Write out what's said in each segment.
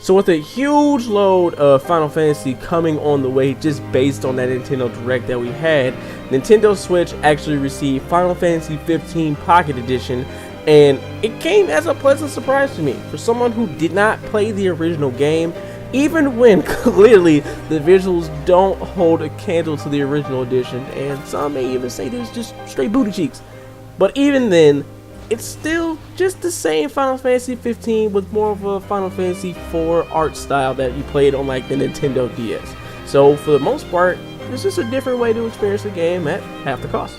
So with a huge load of Final Fantasy coming on the way just based on that Nintendo Direct that we had, Nintendo Switch actually received Final Fantasy 15 Pocket Edition, and it came as a pleasant surprise to me. For someone who did not play the original game, even when clearly the visuals don't hold a candle to the original edition, and some may even say there's just straight booty cheeks. But even then, it's still just the same Final Fantasy 15 with more of a Final Fantasy 4 art style that you played on like the Nintendo DS. So for the most part, it's just a different way to experience the game at half the cost.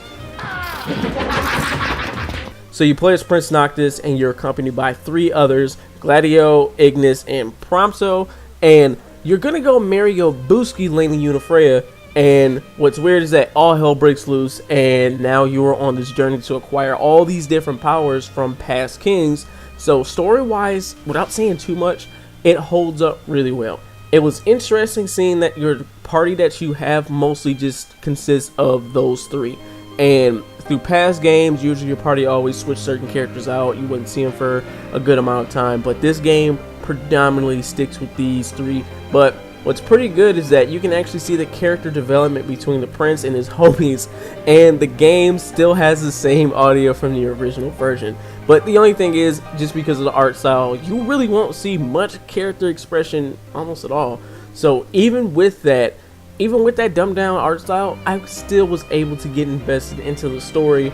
So you play as Prince Noctis and you're accompanied by 3 others, Gladio, Ignis, and Prompto, and you're gonna go marry Booski Lady Unifreya. And what's weird is that all hell breaks loose, and now you are on this journey to acquire all these different powers from past kings. So story-wise, without saying too much, it holds up really well. It was interesting seeing that your party that you have mostly just consists of those 3. And through past games, usually your party always switch certain characters out. You wouldn't see them for a good amount of time. But this game predominantly sticks with these 3. But what's pretty good is that you can actually see the character development between the prince and his homies, and the game still has the same audio from the original version. But the only thing is, just because of the art style, you really won't see much character expression almost at all. So even with that dumbed down art style, I still was able to get invested into the story.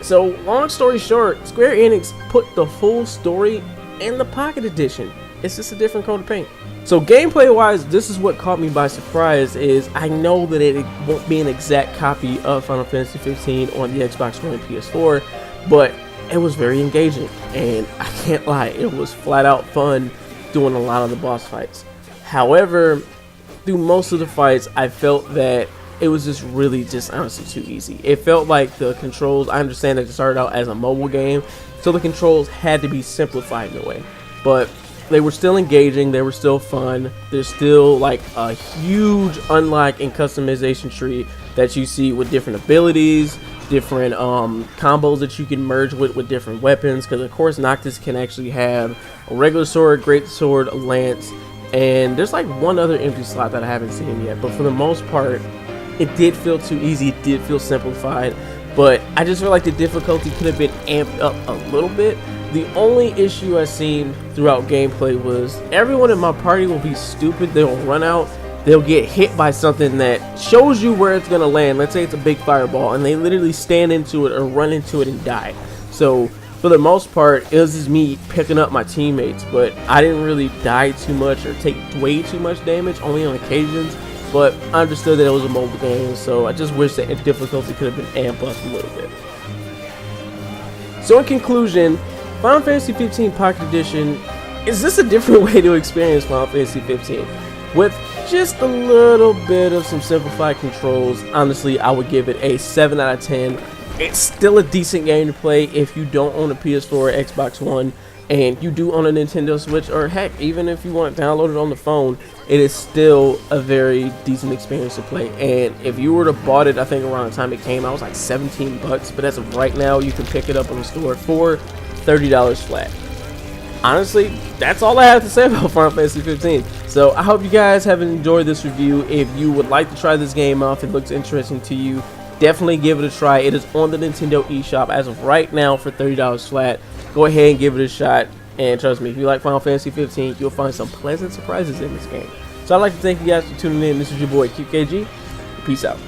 So long story short, Square Enix put the full story in the Pocket Edition. It's just a different coat of paint. So gameplay wise, this is what caught me by surprise. Is I know that it won't be an exact copy of Final Fantasy 15 on the Xbox One and PS4, but it was very engaging, and I can't lie, it was flat out fun doing a lot of the boss fights. However, through most of the fights, I felt that it was just really honestly too easy. It felt like the controls, I understand that it started out as a mobile game, so the controls had to be simplified in a way, but they were still engaging, they were still fun. There's still like a huge unlock and customization tree that you see with different abilities, different combos that you can merge with different weapons, because of course Noctis can actually have a regular sword, great sword, a lance, and there's like one other empty slot that I haven't seen yet. But for the most part, it did feel too easy, it did feel simplified, but I just feel like the difficulty could have been amped up a little bit. The only issue I seen throughout gameplay was everyone in my party will be stupid. They'll run out, they'll get hit by something that shows you where it's gonna land. Let's say it's a big fireball, and they literally stand into it or run into it and die. So for the most part, it was just me picking up my teammates, but I didn't really die too much or take way too much damage, only on occasions. But I understood that it was a mobile game, so I just wish that difficulty could have been amped up a little bit. So in conclusion, Final Fantasy 15 Pocket Edition is just a different way to experience Final Fantasy 15. With just a little bit of some simplified controls, honestly, I would give it a 7 out of 10. It's still a decent game to play if you don't own a PS4 or Xbox One, and you do own a Nintendo Switch, or heck, even if you want to download it on the phone, it is still a very decent experience to play. And if you were to bought it, I think around the time it came out, it was like 17 bucks, but as of right now, you can pick it up on the store for $30 flat. Honestly, that's all I have to say about Final Fantasy 15. So I hope you guys have enjoyed this review. If you would like to try this game out, if it looks interesting to you, definitely give it a try. It is on the Nintendo eShop as of right now for $30 flat. Go ahead and give it a shot, and trust me, if you like Final Fantasy 15, you'll find some pleasant surprises in this game. So I'd like to thank you guys for tuning in. This is your boy QKG. Peace out.